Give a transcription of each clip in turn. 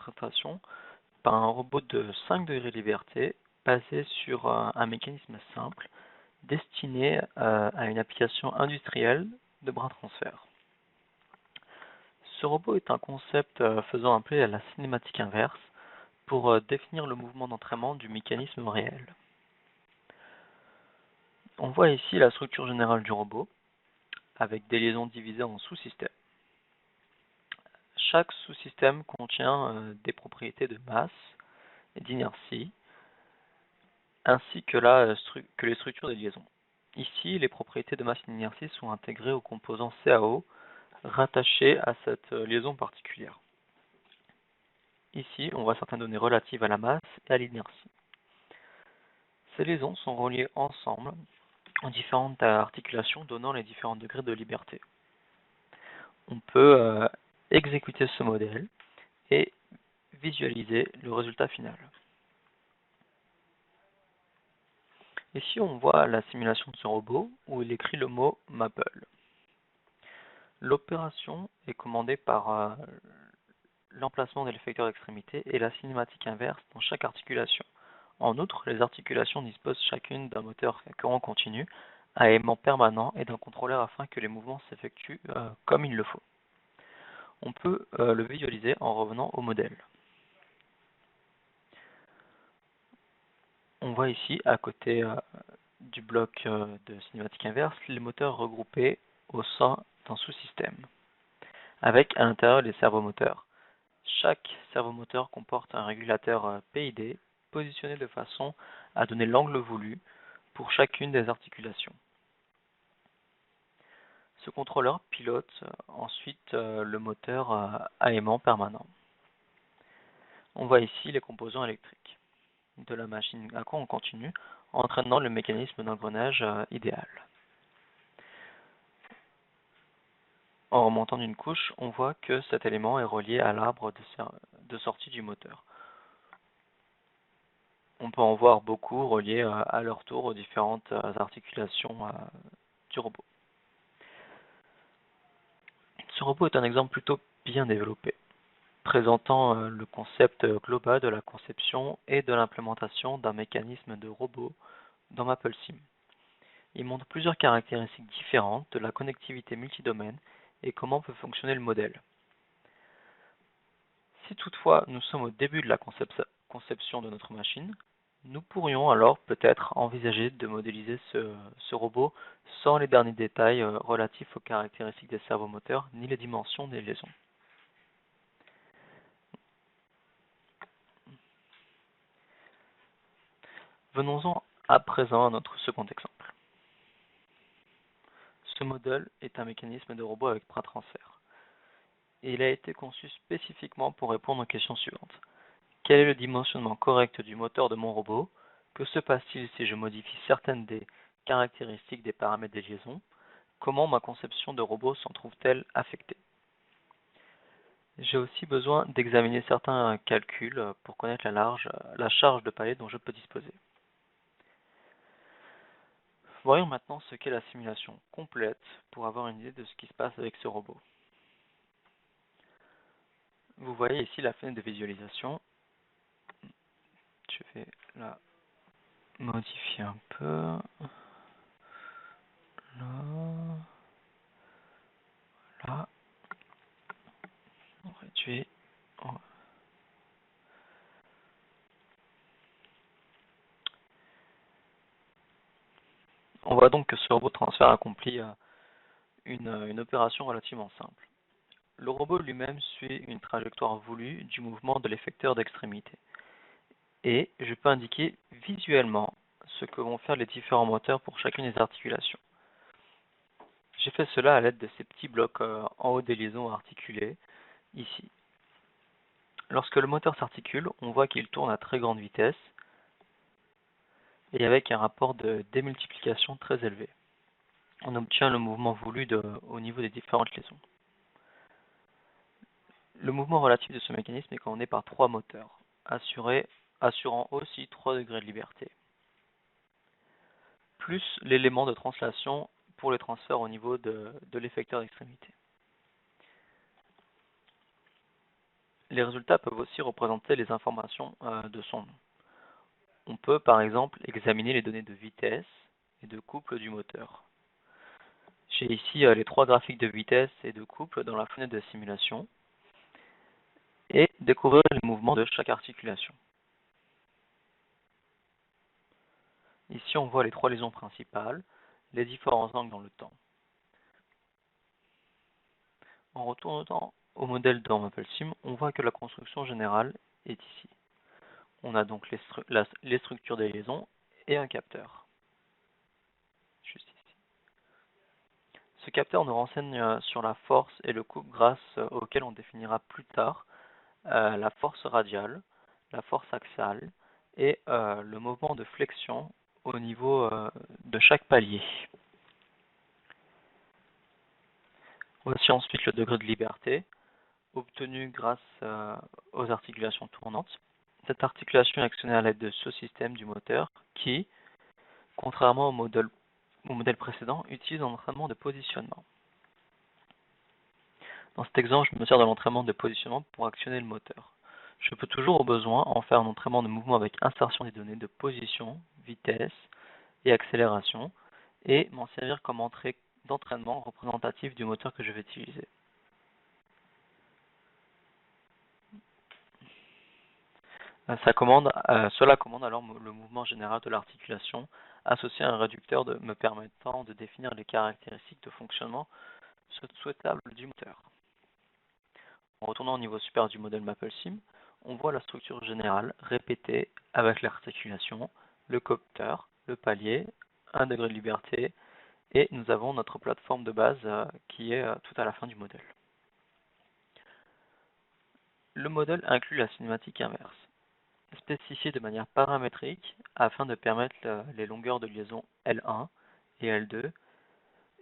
interprétation par un robot de 5 degrés de liberté basé sur un mécanisme simple destiné à une application industrielle de bras transfert. Ce robot est un concept faisant appel à la cinématique inverse pour définir le mouvement d'entraînement du mécanisme réel. On voit ici la structure générale du robot, avec des liaisons divisées en sous-systèmes. Chaque sous-système contient des propriétés de masse et d'inertie, ainsi que les structures des liaisons. Ici, les propriétés de masse et d'inertie sont intégrées aux composants CAO rattachés à cette liaison particulière. Ici, on voit certaines données relatives à la masse et à l'inertie. Ces liaisons sont reliées ensemble en différentes articulations donnant les différents degrés de liberté. On peut exécuter ce modèle et visualiser le résultat final. Ici, on voit la simulation de ce robot où il écrit le mot Maple. L'opération est commandée par l'emplacement de l'effecteur d'extrémité et la cinématique inverse dans chaque articulation. En outre, les articulations disposent chacune d'un moteur à courant continu, à aimant permanent et d'un contrôleur afin que les mouvements s'effectuent comme il le faut. On peut le visualiser en revenant au modèle. On voit ici, à côté du bloc de cinématique inverse, les moteurs regroupés au sein d'un sous-système, avec à l'intérieur les servomoteurs. Chaque servomoteur comporte un régulateur PID positionné de façon à donner l'angle voulu pour chacune des articulations. Ce contrôleur pilote ensuite le moteur à aimant permanent. On voit ici les composants électriques de la machine à courant continu entraînant le mécanisme d'engrenage idéal. En remontant d'une couche, on voit que cet élément est relié à l'arbre de sortie du moteur. On peut en voir beaucoup reliés à leur tour aux différentes articulations du robot. Ce robot est un exemple plutôt bien développé, présentant le concept global de la conception et de l'implémentation d'un mécanisme de robot dans MapleSim. Il montre plusieurs caractéristiques différentes de la connectivité multidomaine et comment peut fonctionner le modèle. Si toutefois nous sommes au début de la conception de notre machine, nous pourrions alors peut-être envisager de modéliser ce robot sans les derniers détails relatifs aux caractéristiques des servomoteurs ni les dimensions des liaisons. Venons-en à présent à notre second exemple. Ce modèle est un mécanisme de robot avec bras transfert. Et il a été conçu spécifiquement pour répondre aux questions suivantes. Quel est le dimensionnement correct du moteur de mon robot? Que se passe-t-il si je modifie certaines des caractéristiques des paramètres des liaisons? Comment ma conception de robot s'en trouve-t-elle affectée? J'ai aussi besoin d'examiner certains calculs pour connaître la charge de palais dont je peux disposer. Voyons maintenant ce qu'est la simulation complète pour avoir une idée de ce qui se passe avec ce robot. Vous voyez ici la fenêtre de visualisation. Je vais la modifier un peu. Là. Voilà. On réduit. On voit donc que ce robot de transfert accomplit une opération relativement simple. Le robot lui-même suit une trajectoire voulue du mouvement de l'effecteur d'extrémité. Et je peux indiquer visuellement ce que vont faire les différents moteurs pour chacune des articulations. J'ai fait cela à l'aide de ces petits blocs en haut des liaisons articulées, ici. Lorsque le moteur s'articule, on voit qu'il tourne à très grande vitesse et avec un rapport de démultiplication très élevé. On obtient le mouvement voulu au niveau des différentes liaisons. Le mouvement relatif de ce mécanisme est commandé par 3 moteurs, assurant aussi 3 degrés de liberté, plus l'élément de translation pour les transferts au niveau de l'effecteur d'extrémité. Les résultats peuvent aussi représenter les informations de son nom. On peut par exemple examiner les données de vitesse et de couple du moteur. J'ai ici les trois graphiques de vitesse et de couple dans la fenêtre de simulation et découvrir les mouvements de chaque articulation. Ici on voit les trois liaisons principales, les différents angles dans le temps. En retournant au modèle dans MapleSim, on voit que la construction générale est ici. On a donc les structures des liaisons et un capteur. Juste ici. Ce capteur nous renseigne sur la force et le couple grâce auquel on définira plus tard la force radiale, la force axiale et le mouvement de flexion au niveau de chaque palier. Voici ensuite le degré de liberté obtenu grâce aux articulations tournantes. Cette articulation est actionnée à l'aide de ce système du moteur qui, contrairement au modèle précédent, utilise un entraînement de positionnement. Dans cet exemple, je me sers de l'entraînement de positionnement pour actionner le moteur. Je peux toujours au besoin en faire un entraînement de mouvement avec insertion des données de position, vitesse et accélération et m'en servir comme entrée d'entraînement représentatif du moteur que je vais utiliser. Cela commande alors le mouvement général de l'articulation associé à un réducteur me permettant de définir les caractéristiques de fonctionnement souhaitables du moteur. En retournant au niveau supérieur du modèle MapleSim, on voit la structure générale répétée avec l'articulation, le capteur, le palier, un degré de liberté et nous avons notre plateforme de base qui est tout à la fin du modèle. Le modèle inclut la cinématique inverse, spécifiée de manière paramétrique afin de permettre les longueurs de liaison L1 et L2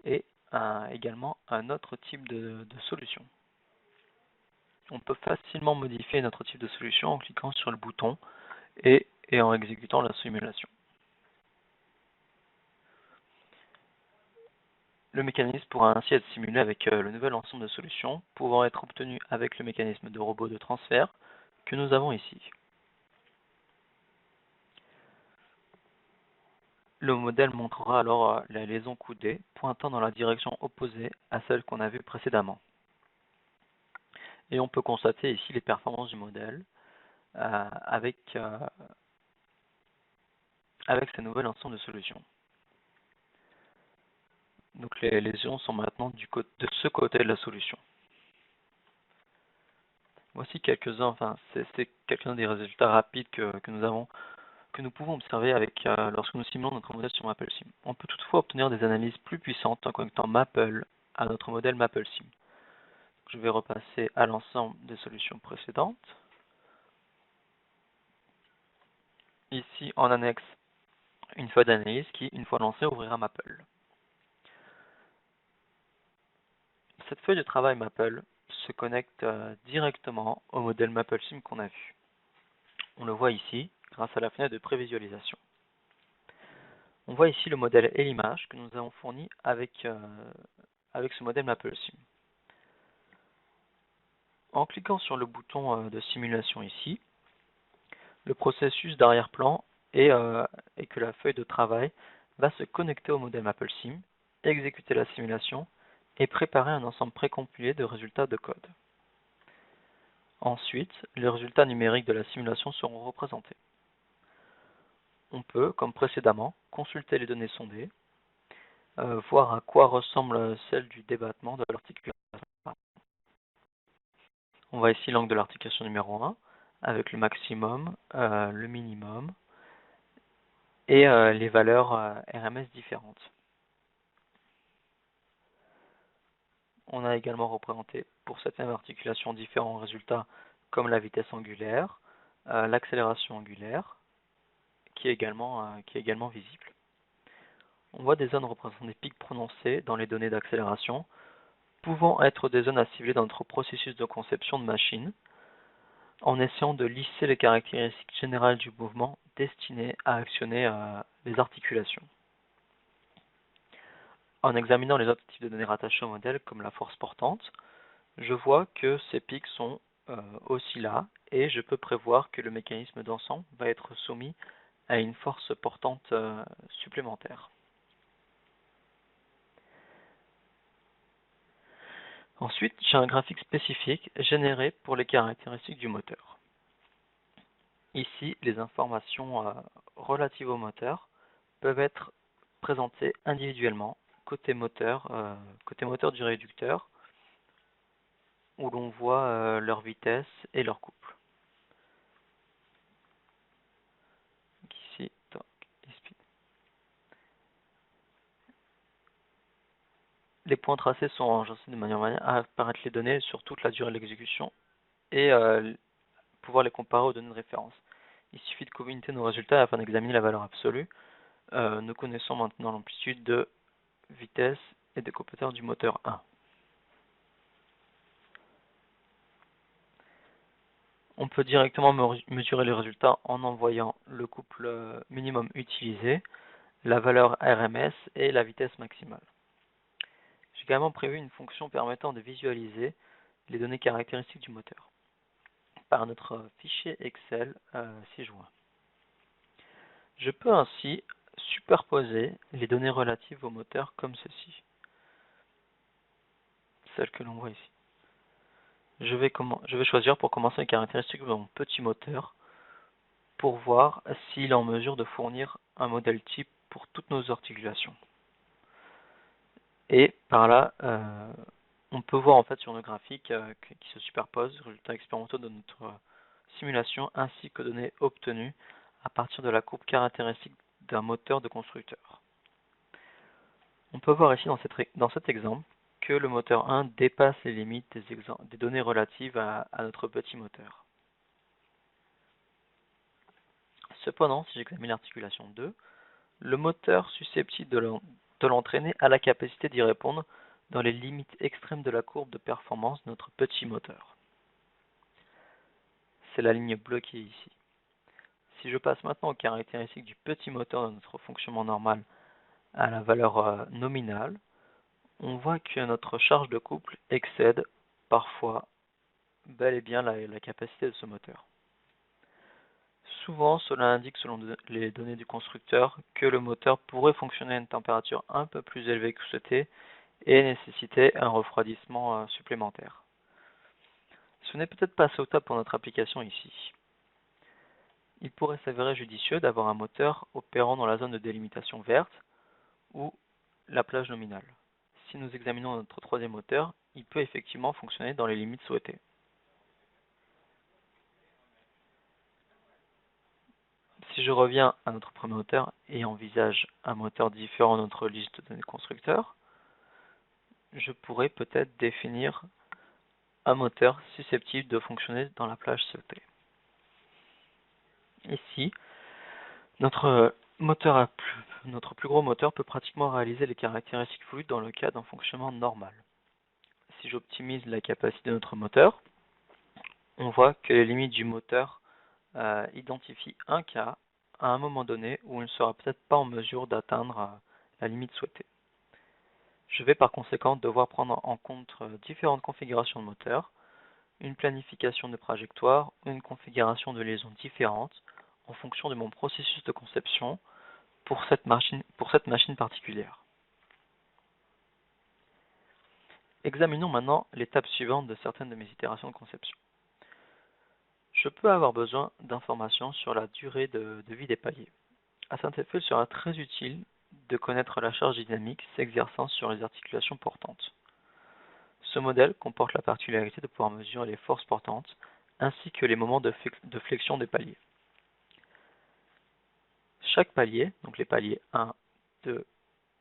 et également un autre type de solution. On peut facilement modifier notre type de solution en cliquant sur le bouton et en exécutant la simulation. Le mécanisme pourra ainsi être simulé avec le nouvel ensemble de solutions pouvant être obtenu avec le mécanisme de robot de transfert que nous avons ici. Le modèle montrera alors la liaison coudée pointant dans la direction opposée à celle qu'on a vue précédemment. Et on peut constater ici les performances du modèle avec ce nouvel ensemble de solutions. Donc les lésions sont maintenant de ce côté de la solution. Voici quelques-uns des résultats rapides que nous pouvons observer lorsque nous simulons notre modèle sur MapleSim. On peut toutefois obtenir des analyses plus puissantes en connectant Maple à notre modèle MapleSim. Je vais repasser à l'ensemble des solutions précédentes. Ici, en annexe, une feuille d'analyse qui, une fois lancée, ouvrira Maple. Cette feuille de travail Maple se connecte directement au modèle MapleSim qu'on a vu. On le voit ici, grâce à la fenêtre de prévisualisation. On voit ici le modèle et l'image que nous avons fourni avec ce modèle MapleSim. En cliquant sur le bouton de simulation ici, le processus d'arrière-plan est que la feuille de travail va se connecter au modèle MapleSim, exécuter la simulation et préparer un ensemble précompilé de résultats de code. Ensuite, les résultats numériques de la simulation seront représentés. On peut, comme précédemment, consulter les données sondées, voir à quoi ressemble celle du débattement de l'articulation. On voit ici l'angle de l'articulation numéro 1, avec le maximum, le minimum, et les valeurs RMS différentes. On a également représenté pour cette même articulation différents résultats comme la vitesse angulaire, l'accélération angulaire, qui est également visible. On voit des zones représentant des pics prononcés dans les données d'accélération, pouvant être des zones à cibler dans notre processus de conception de machine, en essayant de lisser les caractéristiques générales du mouvement destiné à actionner les articulations. En examinant les autres types de données rattachées au modèle, comme la force portante, je vois que ces pics sont aussi là, et je peux prévoir que le mécanisme d'ensemble va être soumis à une force portante supplémentaire. Ensuite, j'ai un graphique spécifique généré pour les caractéristiques du moteur. Ici, les informations relatives au moteur peuvent être présentées individuellement côté moteur du réducteur, où l'on voit leur vitesse et leur couple. Donc ici, speed. Les points tracés sont agencés de manière à apparaître les données sur toute la durée de l'exécution et pouvoir les comparer aux données de référence. Il suffit de combiner nos résultats afin d'examiner la valeur absolue. Nous connaissons maintenant l'amplitude de vitesse et des compéteurs du moteur 1. On peut directement mesurer les résultats en envoyant le couple minimum utilisé, la valeur RMS et la vitesse maximale. J'ai également prévu une fonction permettant de visualiser les données caractéristiques du moteur par notre fichier Excel ci-joint. Je peux ainsi superposer les données relatives au moteur comme ceci, celles que l'on voit ici. Je vais choisir pour commencer les caractéristiques de mon petit moteur pour voir s'il est en mesure de fournir un modèle type pour toutes nos articulations. Et par là, on peut voir en fait sur nos graphiques qui se superposent les résultats expérimentaux de notre simulation ainsi que données obtenues à partir de la courbe caractéristique d'un moteur de constructeur. On peut voir ici dans cet exemple que le moteur 1 dépasse les limites des données relatives à notre petit moteur. Cependant, si j'examine l'articulation 2, le moteur susceptible de l'entraîner a la capacité d'y répondre dans les limites extrêmes de la courbe de performance de notre petit moteur. C'est la ligne bleue qui est ici. Si je passe maintenant aux caractéristiques du petit moteur de notre fonctionnement normal à la valeur nominale, on voit que notre charge de couple excède parfois bel et bien la capacité de ce moteur. Souvent, cela indique, selon les données du constructeur, que le moteur pourrait fonctionner à une température un peu plus élevée que souhaité et nécessiter un refroidissement supplémentaire. Ce n'est peut-être pas souhaitable pour notre application ici. Il pourrait s'avérer judicieux d'avoir un moteur opérant dans la zone de délimitation verte ou la plage nominale. Si nous examinons notre troisième moteur, il peut effectivement fonctionner dans les limites souhaitées. Si je reviens à notre premier moteur et envisage un moteur différent de notre liste de données constructeurs, je pourrais peut-être définir un moteur susceptible de fonctionner dans la plage souhaitée. Ici, notre plus gros moteur peut pratiquement réaliser les caractéristiques voulues dans le cas d'un fonctionnement normal. Si j'optimise la capacité de notre moteur, on voit que les limites du moteur identifient un cas à un moment donné où il ne sera peut-être pas en mesure d'atteindre la limite souhaitée. Je vais par conséquent devoir prendre en compte différentes configurations de moteur, une planification de trajectoire ou une configuration de liaison différente en fonction de mon processus de conception pour cette machine particulière. Examinons maintenant l'étape suivante de certaines de mes itérations de conception. Je peux avoir besoin d'informations sur la durée de vie des paliers. À cet effet, il sera très utile de connaître la charge dynamique s'exerçant sur les articulations portantes. Ce modèle comporte la particularité de pouvoir mesurer les forces portantes ainsi que les moments de flexion des paliers. Chaque palier, donc les paliers 1, 2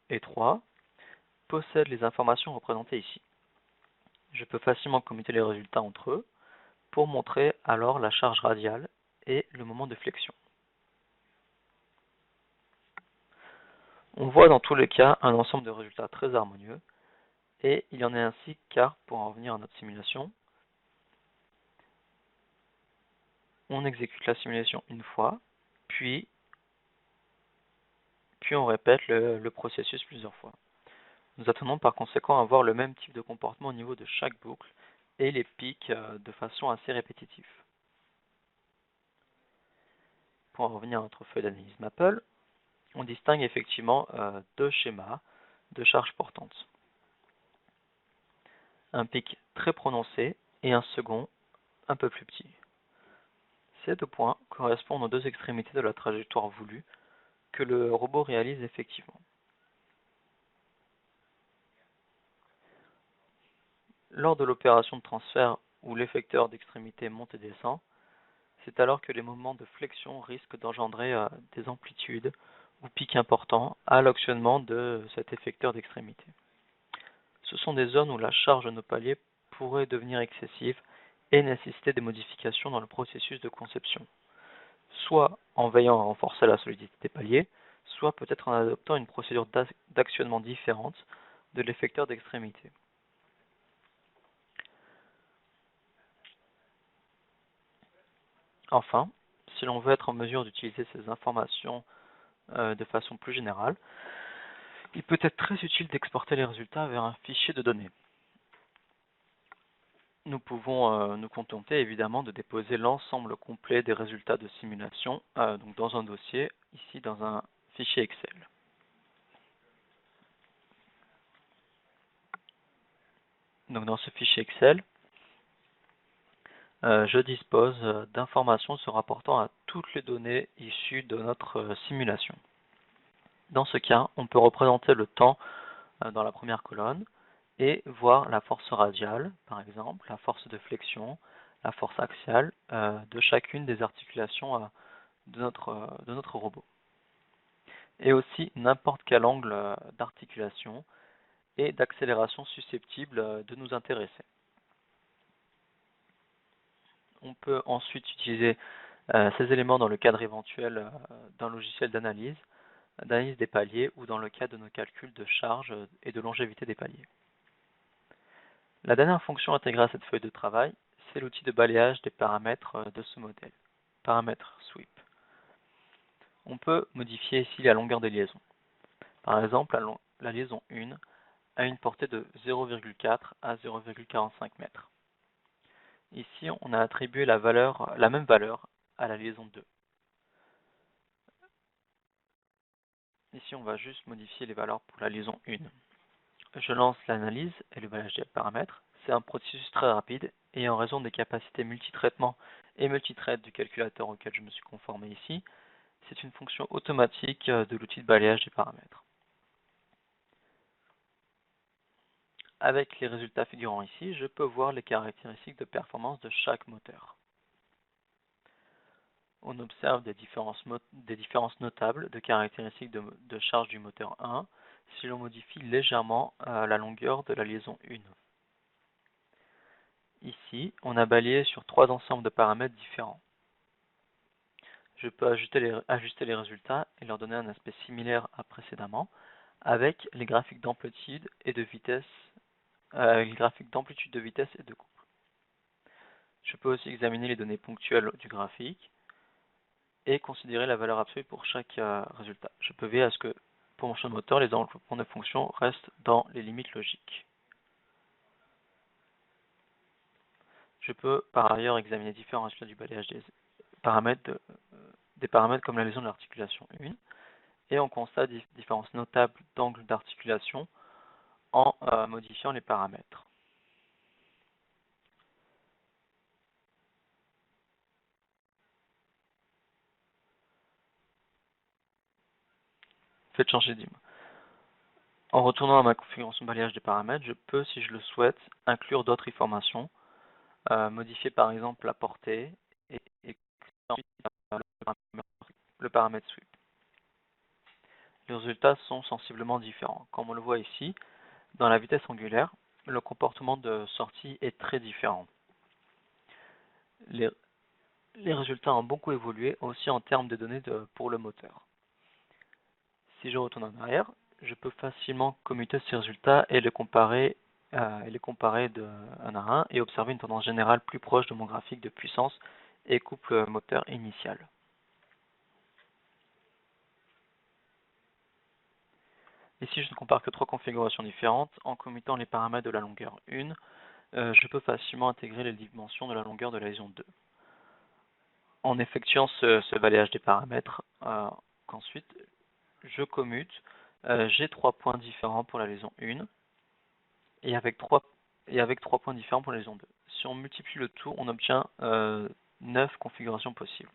et 3, possède les informations représentées ici. Je peux facilement commuter les résultats entre eux pour montrer alors la charge radiale et le moment de flexion. On voit dans tous les cas un ensemble de résultats très harmonieux et il en est ainsi car, pour en revenir à notre simulation, on exécute la simulation une fois, puis on répète le processus plusieurs fois. Nous attendons par conséquent à avoir le même type de comportement au niveau de chaque boucle et les pics de façon assez répétitive. Pour en revenir à notre feuille d'analyse Maple, on distingue effectivement deux schémas de charges portantes. Un pic très prononcé et un second un peu plus petit. Ces deux points correspondent aux deux extrémités de la trajectoire voulue que le robot réalise effectivement. Lors de l'opération de transfert où l'effecteur d'extrémité monte et descend, c'est alors que les mouvements de flexion risquent d'engendrer des amplitudes ou pics importants à l'actionnement de cet effecteur d'extrémité. Ce sont des zones où la charge de nos paliers pourrait devenir excessive et nécessiter des modifications dans le processus de conception, soit en veillant à renforcer la solidité des paliers, soit peut-être en adoptant une procédure d'actionnement différente de l'effecteur d'extrémité. Enfin, si l'on veut être en mesure d'utiliser ces informations de façon plus générale, il peut être très utile d'exporter les résultats vers un fichier de données. Nous pouvons nous contenter évidemment de déposer l'ensemble complet des résultats de simulation donc dans un dossier, ici dans un fichier Excel. Donc dans ce fichier Excel, je dispose d'informations se rapportant à toutes les données issues de notre simulation. Dans ce cas, on peut représenter le temps dans la première colonne et voir la force radiale, par exemple, la force de flexion, la force axiale de chacune des articulations de notre robot. Et aussi n'importe quel angle d'articulation et d'accélération susceptible de nous intéresser. On peut ensuite utiliser ces éléments dans le cadre éventuel d'un logiciel d'analyse des paliers ou dans le cadre de nos calculs de charge et de longévité des paliers. La dernière fonction intégrée à cette feuille de travail, c'est l'outil de balayage des paramètres de ce modèle, paramètre sweep. On peut modifier ici la longueur des liaisons. Par exemple, la liaison 1 a une portée de 0,4 à 0,45 mètres. Ici, on a attribué la même valeur à la liaison 2. Ici, on va juste modifier les valeurs pour la liaison 1. Je lance l'analyse et le balayage des paramètres. C'est un processus très rapide et en raison des capacités multitraitement et multithread du calculateur auquel je me suis conformé ici, c'est une fonction automatique de l'outil de balayage des paramètres. Avec les résultats figurant ici, je peux voir les caractéristiques de performance de chaque moteur. On observe des différences notables de caractéristiques de charge du moteur 1 si l'on modifie légèrement la longueur de la liaison 1. Ici, on a balayé sur trois ensembles de paramètres différents. Je peux ajuster les résultats et leur donner un aspect similaire à précédemment avec les graphiques d'amplitude et de vitesse, de vitesse et de couple. Je peux aussi examiner les données ponctuelles du graphique et considérer la valeur absolue pour chaque résultat. Je peux veiller à ce que pour mon champ de moteur, les enveloppements de fonctions restent dans les limites logiques. Je peux par ailleurs examiner différents résultats du balayage des paramètres comme la liaison de l'articulation 1 et on constate différences notables d'angle d'articulation en modifiant les paramètres. Faites changer d'hymne. En retournant à ma configuration de balayage des paramètres, je peux, si je le souhaite, inclure d'autres informations, modifier par exemple la portée et ensuite le paramètre sweep. Les résultats sont sensiblement différents. Comme on le voit ici, dans la vitesse angulaire, le comportement de sortie est très différent. Les résultats ont beaucoup évolué aussi en termes de données pour le moteur. Si je retourne en arrière, je peux facilement commuter ces résultats et les comparer un à un et observer une tendance générale plus proche de mon graphique de puissance et couple moteur initial. Ici, je ne compare que trois configurations différentes en commutant les paramètres de la longueur 1, je peux facilement intégrer les dimensions de la longueur de la liaison 2. En effectuant ce balayage des paramètres, qu'ensuite je commute, j'ai 3 points différents pour la liaison 1 et avec 3 points différents pour la liaison 2. Si on multiplie le tout, on obtient 9 configurations possibles.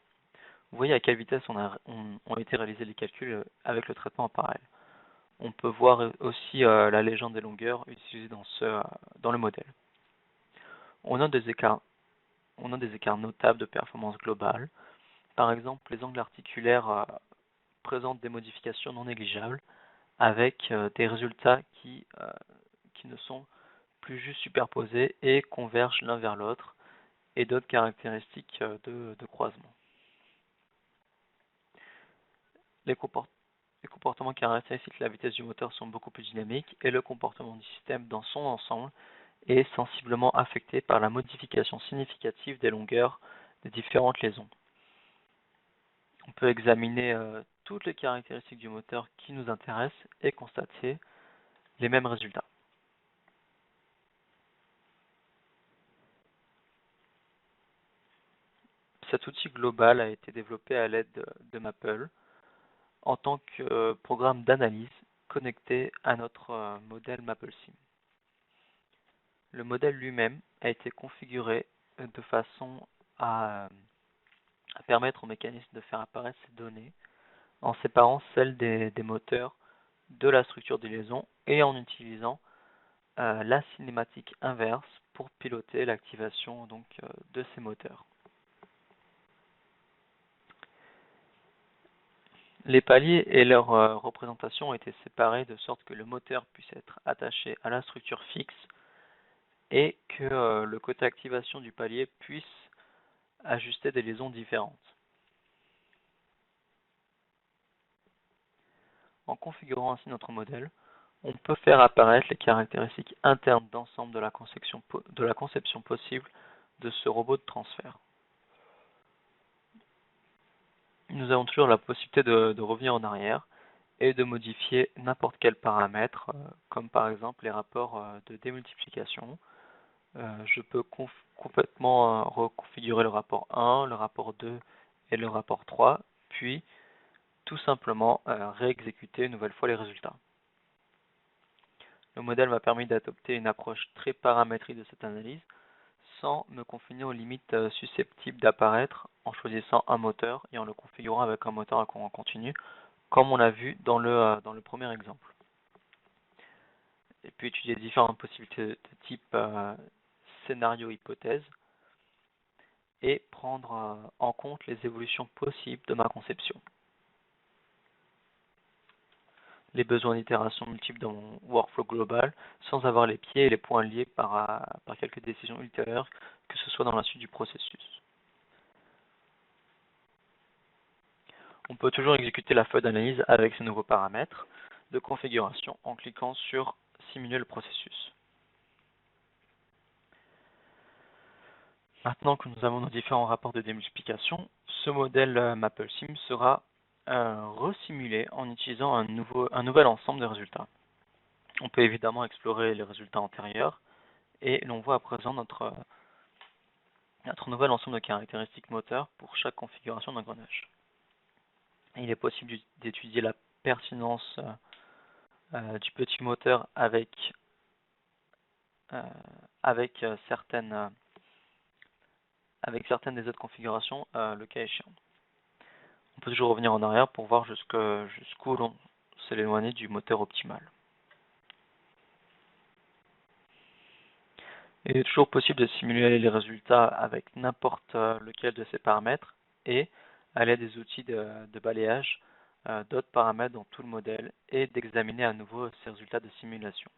Vous voyez à quelle vitesse ont été réalisés les calculs avec le traitement en parallèle. On peut voir aussi la légende des longueurs utilisée dans le modèle. On a des écarts notables de performance globale. Par exemple, les angles articulaires présentent des modifications non négligeables avec des résultats qui ne sont plus juste superposés et convergent l'un vers l'autre, et d'autres caractéristiques de croisement. Les comportements caractéristiques de la vitesse du moteur sont beaucoup plus dynamiques et le comportement du système dans son ensemble est sensiblement affecté par la modification significative des longueurs des différentes liaisons. On peut examiner toutes les caractéristiques du moteur qui nous intéressent et constater les mêmes résultats. Cet outil global a été développé à l'aide de Maple en tant que programme d'analyse connecté à notre modèle MapleSim. Le modèle lui-même a été configuré de façon à permettre au mécanisme de faire apparaître ces données en séparant celles des moteurs de la structure de liaison et en utilisant la cinématique inverse pour piloter l'activation de ces moteurs. Les paliers et leur représentation ont été séparés de sorte que le moteur puisse être attaché à la structure fixe et que le côté activation du palier puisse ajuster des liaisons différentes. En configurant ainsi notre modèle, on peut faire apparaître les caractéristiques internes d'ensemble de la conception possible de ce robot de transfert. Nous avons toujours la possibilité de revenir en arrière et de modifier n'importe quel paramètre, comme par exemple les rapports de démultiplication. Je peux complètement reconfigurer le rapport 1, le rapport 2 et le rapport 3, puis tout simplement réexécuter une nouvelle fois les résultats. Le modèle m'a permis d'adopter une approche très paramétrique de cette analyse sans me confiner aux limites susceptibles d'apparaître en choisissant un moteur et en le configurant avec un moteur à courant continu, comme on l'a vu dans le premier exemple. Et puis étudier différentes possibilités de type scénario-hypothèse et prendre en compte les évolutions possibles de ma conception. Les besoins d'itération multiples dans mon workflow global sans avoir les pieds et les points liés par quelques décisions ultérieures, que ce soit dans la suite du processus. On peut toujours exécuter la feuille d'analyse avec ces nouveaux paramètres de configuration en cliquant sur Simuler le processus. Maintenant que nous avons nos différents rapports de démultiplication, ce modèle MapleSim sera resimulé en utilisant un nouvel ensemble de résultats. On peut évidemment explorer les résultats antérieurs et l'on voit à présent notre nouvel ensemble de caractéristiques moteurs pour chaque configuration d'engrenage. Il est possible d'étudier la pertinence du petit moteur avec certaines des autres configurations, le cas échéant. On peut toujours revenir en arrière pour voir jusqu'où l'on s'est éloigné du moteur optimal. Il est toujours possible de simuler les résultats avec n'importe lequel de ces paramètres et, à l'aide des outils de balayage, d'autres paramètres dans tout le modèle et d'examiner à nouveau ces résultats de simulation.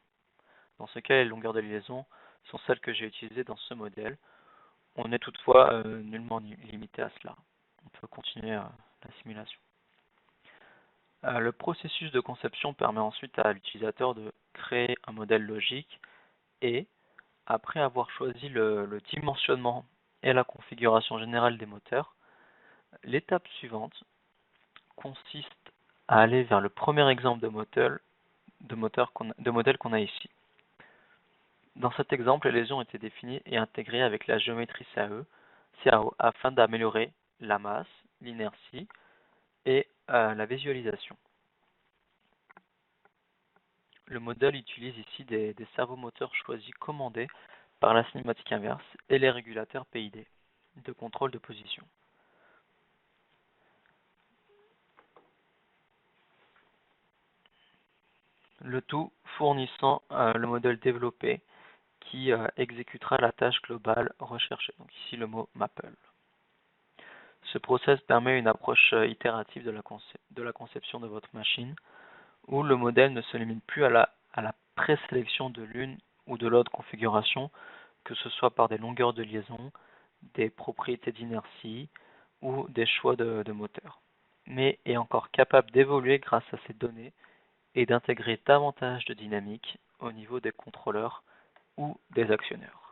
Dans ce cas, les longueurs de liaison sont celles que j'ai utilisées dans ce modèle. On n'est toutefois nullement limité à cela. On peut continuer la simulation. Le processus de conception permet ensuite à l'utilisateur de créer un modèle logique et, après avoir choisi le dimensionnement et la configuration générale des moteurs, l'étape suivante consiste à aller vers le premier exemple de modèle qu'on a ici. Dans cet exemple, les lésions étaient définies et intégrées avec la géométrie CAO afin d'améliorer la masse, l'inertie et la visualisation. Le modèle utilise ici des servomoteurs choisis commandés par la cinématique inverse et les régulateurs PID de contrôle de position. Le tout fournissant le modèle développé qui exécutera la tâche globale recherchée. Donc ici le mot Maple. Ce process permet une approche itérative de la conception de votre machine, où le modèle ne se limite plus à la présélection de l'une ou de l'autre configuration, que ce soit par des longueurs de liaison, des propriétés d'inertie ou des choix de moteur, mais est encore capable d'évoluer grâce à ces données et d'intégrer davantage de dynamique au niveau des contrôleurs ou des actionneurs.